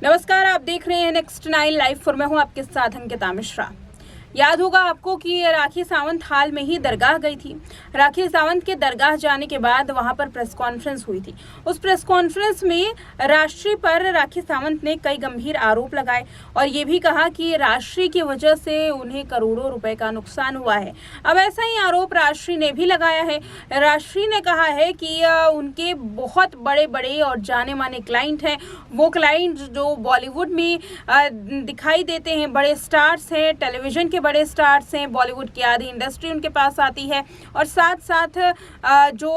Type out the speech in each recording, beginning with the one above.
नमस्कार, आप देख रहे हैं नेक्स्ट 9 लाइव फॉर। मैं हूं आपके साथ अंकिता मिश्रा। याद होगा आपको कि राखी सावंत हाल में ही दरगाह गई थी। राखी सावंत के दरगाह जाने के बाद वहां पर प्रेस कॉन्फ्रेंस हुई थी। उस प्रेस कॉन्फ्रेंस में राष्ट्रीय पर राखी सावंत ने कई गंभीर आरोप लगाए और ये भी कहा कि राष्ट्रीय की वजह से उन्हें करोड़ों रुपए का नुकसान हुआ है। अब ऐसा ही आरोप राष्ट्रीय ने भी लगाया है। राष्ट्रीय ने कहा है कि उनके बहुत बड़े बड़े और जाने माने क्लाइंट हैं। वो क्लाइंट जो बॉलीवुड में दिखाई देते हैं, बड़े स्टार्स हैं, टेलीविजन के बड़े स्टार्स हैं, बॉलीवुड की आधी इंडस्ट्री उनके पास आती है और साथ साथ जो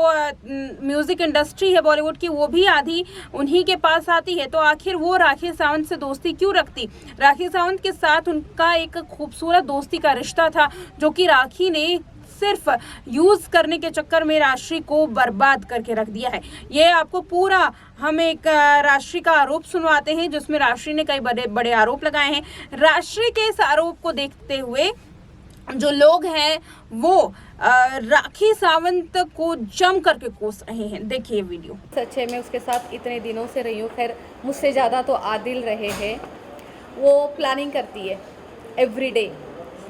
म्यूजिक इंडस्ट्री है बॉलीवुड की, वो भी आधी उन्हीं के पास आती है। तो आखिर वो राखी सावंत से दोस्ती क्यों रखती? राखी सावंत के साथ उनका एक खूबसूरत दोस्ती का रिश्ता था जो कि राखी ने सिर्फ यूज करने के चक्कर में राष्ट्रीय को बर्बाद करके रख दिया है। ये आपको पूरा हम एक राष्ट्रीय का आरोप सुनवाते हैं जिसमें राष्ट्रीय ने कई बड़े बड़े आरोप लगाए हैं। राष्ट्रीय के इस आरोप को देखते हुए जो लोग हैं वो राखी सावंत को जम करके कोस रहे हैं। देखिए वीडियो। सच है, मैं उसके साथ इतने दिनों से रही हूँ। खैर, मुझसे ज़्यादा तो आदिल रहे हैं। वो प्लानिंग करती है एवरीडे।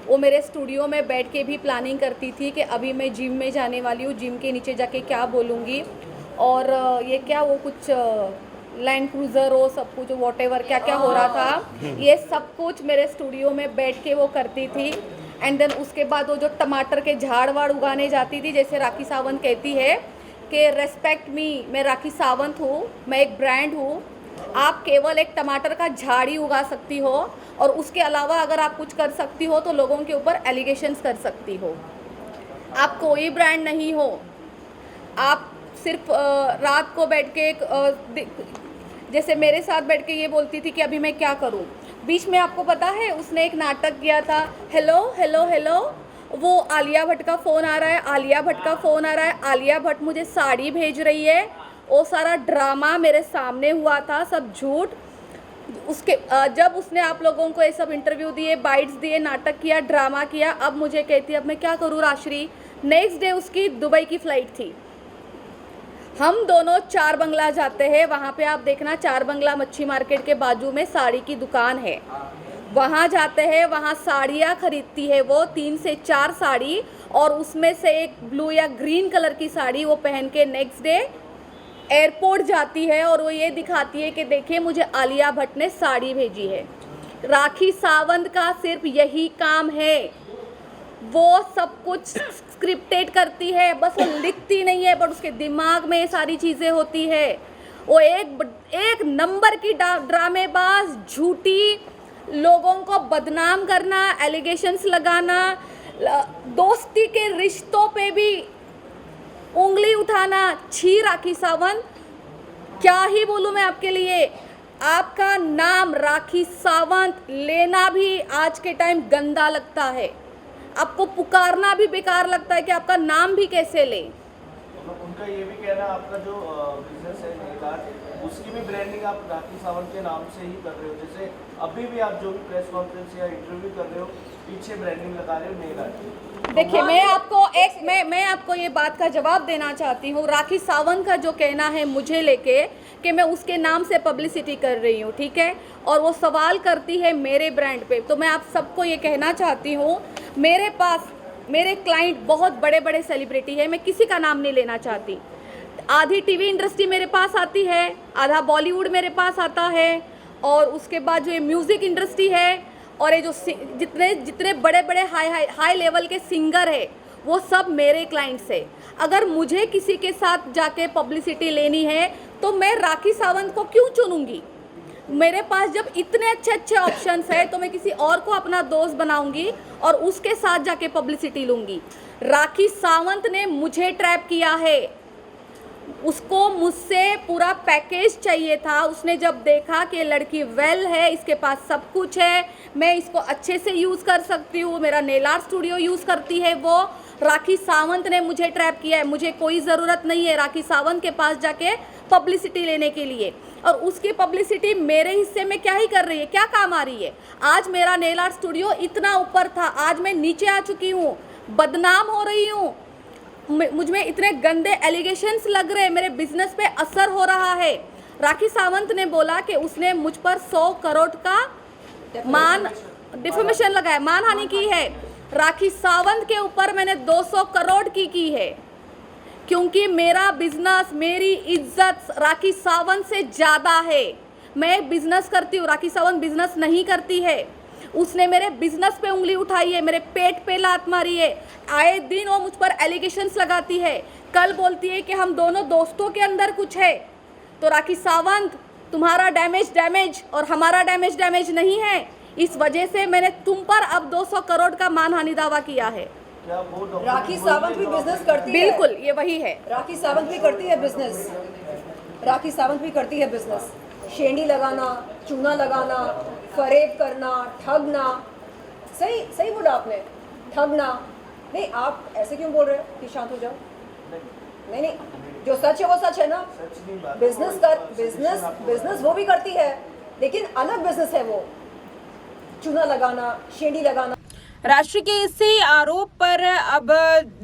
वो मेरे स्टूडियो में बैठ के भी प्लानिंग करती थी कि अभी मैं जिम में जाने वाली हूँ, जिम के नीचे जाके क्या बोलूँगी और ये क्या वो कुछ लैंड क्रूज़र हो, सब कुछ वॉटेवर क्या क्या हो रहा था, ये सब कुछ मेरे स्टूडियो में बैठ के वो करती थी। एंड देन उसके बाद वो जो टमाटर के झाड़ वाड़ उगाने जाती थी, जैसे राखी सावंत कहती है कि रेस्पेक्ट मी, मैं राखी सावंत हूँ, मैं एक ब्रांड हूँ, आप केवल एक टमाटर का झाड़ ही उगा सकती हो और उसके अलावा अगर आप कुछ कर सकती हो तो लोगों के ऊपर एलिगेशंस कर सकती हो। आप कोई ब्रांड नहीं हो। आप सिर्फ रात को बैठ के जैसे मेरे साथ बैठ के ये बोलती थी कि अभी मैं क्या करूं। बीच में आपको पता है उसने एक नाटक किया था, हेलो हेलो हेलो, वो आलिया भट्ट का फ़ोन आ रहा है, आलिया भट्ट का फ़ोन आ रहा है, आलिया भट्ट मुझे साड़ी भेज रही है। वो सारा ड्रामा मेरे सामने हुआ था, सब झूठ। उसके जब उसने आप लोगों को ये सब इंटरव्यू दिए, बाइट्स दिए, नाटक किया, ड्रामा किया, अब मुझे कहती है अब मैं क्या करूँ राष्ट्रीय। नेक्स्ट डे उसकी दुबई की फ़्लाइट थी। हम दोनों चार बंगला जाते हैं। वहाँ पे आप देखना, चार बंगला मच्छी मार्केट के बाजू में साड़ी की दुकान है। वहाँ जाते हैं, वहाँ साड़ियाँ खरीदती है वो 3 से 4 साड़ी और उसमें से एक ब्लू या ग्रीन कलर की साड़ी वो पहन के नेक्स्ट डे एयरपोर्ट जाती है और वो ये दिखाती है कि देखिए मुझे आलिया भट्ट ने साड़ी भेजी है। राखी सावंत का सिर्फ यही काम है, वो सब कुछ स्क्रिप्टेड करती है, बस वो लिखती नहीं है बट उसके दिमाग में ये सारी चीज़ें होती है। वो एक नंबर की ड्रामेबाज, झूठी, लोगों को बदनाम करना, एलिगेशंस लगाना, दोस्ती के रिश्तों पे भी उंगली उठाना। छी राखी सावंत, क्या ही बोलूँ मैं आपके लिए। आपका नाम राखी सावंत लेना भी आज के टाइम गंदा लगता है। आपको पुकारना भी बेकार लगता है कि आपका नाम भी कैसे ले। उनका ये भी कहना है आपका जो बिजनेस है नेल आर्ट, उसकी भी ब्रांडिंग आप राखी सावंत के नाम से ही कर रहे हो। जैसे अभी भी आप जो भी प्रेस कॉन्फ्रेंस या इंटरव्यू कर रहे हो, पीछे ब्रांडिंग लगा रहे हो नेल आर्ट। देखिए, मैं आपको ये बात का जवाब देना चाहती हूँ। राखी सावंत का जो कहना है मुझे लेके कि मैं उसके नाम से पब्लिसिटी कर रही हूँ, ठीक है, और वो सवाल करती है मेरे ब्रांड पे, तो मैं आप सबको ये कहना चाहती हूँ, मेरे पास मेरे क्लाइंट बहुत बड़े बड़े सेलिब्रिटी है, मैं किसी का नाम नहीं लेना चाहती। आधी टीवी इंडस्ट्री मेरे पास आती है, आधा बॉलीवुड मेरे पास आता है और उसके बाद जो ये म्यूज़िक इंडस्ट्री है और ये जो जितने बड़े बड़े हाई लेवल के सिंगर है वो सब मेरे क्लाइंट्स है। अगर मुझे किसी के साथ जाके पब्लिसिटी लेनी है तो मैं राखी सावंत को क्यों चुनूंगी? मेरे पास जब इतने अच्छे अच्छे ऑप्शंस है तो मैं किसी और को अपना दोस्त बनाऊंगी और उसके साथ जाके पब्लिसिटी लूँगी। राखी सावंत ने मुझे ट्रैप किया है। उसको मुझसे पूरा पैकेज चाहिए था। उसने जब देखा कि लड़की वेल है, इसके पास सब कुछ है, मैं इसको अच्छे से यूज़ कर सकती हूँ, मेरा नेल आर्ट स्टूडियो यूज़ करती है वो, राखी सावंत ने मुझे ट्रैप किया है। मुझे कोई ज़रूरत नहीं है राखी सावंत के पास जाके पब्लिसिटी लेने के लिए। और उसकी पब्लिसिटी मेरे हिस्से में क्या ही कर रही है, क्या काम आ रही है? आज मेरा नेल आर्ट स्टूडियो इतना ऊपर था, आज मैं नीचे आ चुकी हूँ, बदनाम हो रही हूँ, मुझ में इतने गंदे एलिगेशंस लग रहे हैं, मेरे बिजनेस पे असर हो रहा है। राखी सावंत ने बोला कि उसने मुझ पर 100 करोड़ का डिफेमेशन लगाया, मानहानि की है। राखी सावंत के ऊपर मैंने 200 करोड़ की है, क्योंकि मेरा बिजनेस, मेरी इज्जत राखी सावंत से ज़्यादा है। मैं बिजनेस करती हूँ, राखी सावंत बिजनेस नहीं करती है। उसने मेरे बिजनेस पे उंगली उठाई है, मेरे पेट पे लात मारी है। आए दिन वो मुझ पर एलिगेशंस लगाती है। कल बोलती है कि हम दोनों दोस्तों के अंदर कुछ है। तो राखी सावंत, तुम्हारा डैमेज और हमारा डैमेज नहीं है। इस वजह से मैंने तुम पर अब 200 करोड़ का मानहानि दावा किया है। क्या वो डॉक्टर राखी सावंत भी बिजनेस करती है। बिल्कुल, ये वही है। राखी सावंत भी करती है बिजनेस। राखी सावंत भी करती है बिजनेस। शेंडी लगाना, चूना लगाना, फरेब करना, ठगना। सही बोला आपने, ठगना। नहीं, आप ऐसे क्यों बोल रहे हो कि शांत हो जाओ? नहीं, जो सच है वो सच है ना। सच नहीं बात बिजनेस वो भी करती है, लेकिन अलग बिजनेस है वो। चूना लगाना, शेंडी लगाना। राष्ट्रीय के इसी आरोप पर अब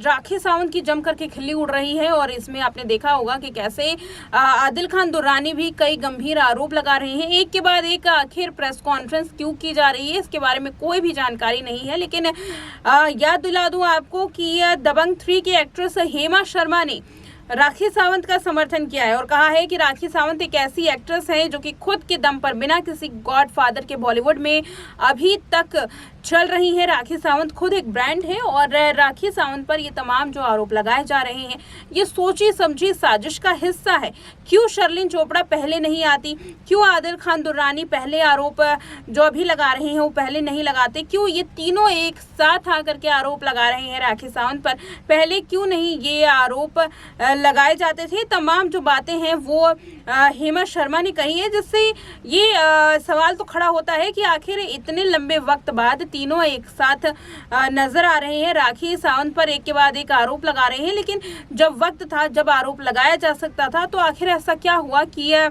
राखी सावंत की जमकर के खिल्ली उड़ रही है और इसमें आपने देखा होगा कि कैसे आदिल खान दुर्रानी भी कई गंभीर आरोप लगा रहे हैं। एक के बाद एक आखिर प्रेस कॉन्फ्रेंस क्यों की जा रही है, इसके बारे में कोई भी जानकारी नहीं है। लेकिन याद दिला दूं आपको कि दबंग 3 की एक्ट्रेस हेमा शर्मा ने राखी सावंत का समर्थन किया है और कहा है कि राखी सावंत एक ऐसी एक्ट्रेस है जो कि खुद के दम पर बिना किसी गॉडफादर के बॉलीवुड में अभी तक चल रही है। राखी सावंत खुद एक ब्रांड है और राखी सावंत पर ये तमाम जो आरोप लगाए जा रहे हैं ये सोची समझी साजिश का हिस्सा है। क्यों शर्लिन चोपड़ा पहले नहीं आती, क्यों आदिल खान दुर्रानी पहले आरोप जो अभी लगा रहे हैं वो पहले नहीं लगाते, क्यों ये तीनों एक साथ आकर के आरोप लगा रहे हैं राखी सावंत पर, पहले क्यों नहीं ये आरोप लगाए जाते थे। तमाम जो बातें हैं वो हेमा शर्मा ने कही है, जिससे ये सवाल तो खड़ा होता है कि आखिर इतने लंबे वक्त बाद तीनों एक साथ नजर आ रहे हैं, राखी सावंत पर एक के बाद एक आरोप लगा रहे हैं। लेकिन जब वक्त था, जब आरोप लगाया जा सकता था, तो आखिर ऐसा क्या हुआ कि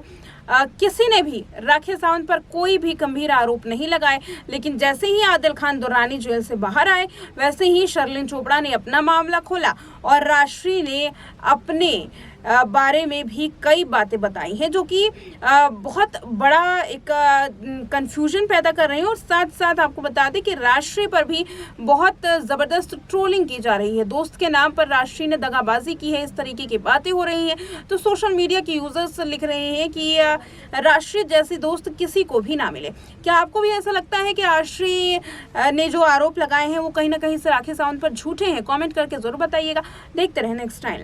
किसी ने भी राखी सावंत पर कोई भी गंभीर आरोप नहीं लगाए। लेकिन जैसे ही आदिल खान दुर्रानी जेल से बाहर आए, वैसे ही शर्लिन चोपड़ा ने अपना मामला खोला और राष्ट्रीय ने अपने बारे में भी कई बातें बताई हैं जो कि बहुत बड़ा एक कंफ्यूजन पैदा कर रहे हैं। और साथ साथ आपको बता दें कि राष्ट्रीय पर भी बहुत ज़बरदस्त ट्रोलिंग की जा रही है। दोस्त के नाम पर राष्ट्रीय ने दगाबाजी की है, इस तरीके की बातें हो रही हैं। तो सोशल मीडिया के यूजर्स लिख रहे हैं कि राष्ट्रीय जैसी दोस्त किसी को भी ना मिले। क्या आपको भी ऐसा लगता है कि राष्ट्रीय ने जो आरोप लगाए हैं वो कहीं ना कहीं से राखी सावंत पर झूठे हैं? कॉमेंट करके ज़रूर बताइएगा। देखते रहें नेक्स्ट टाइम।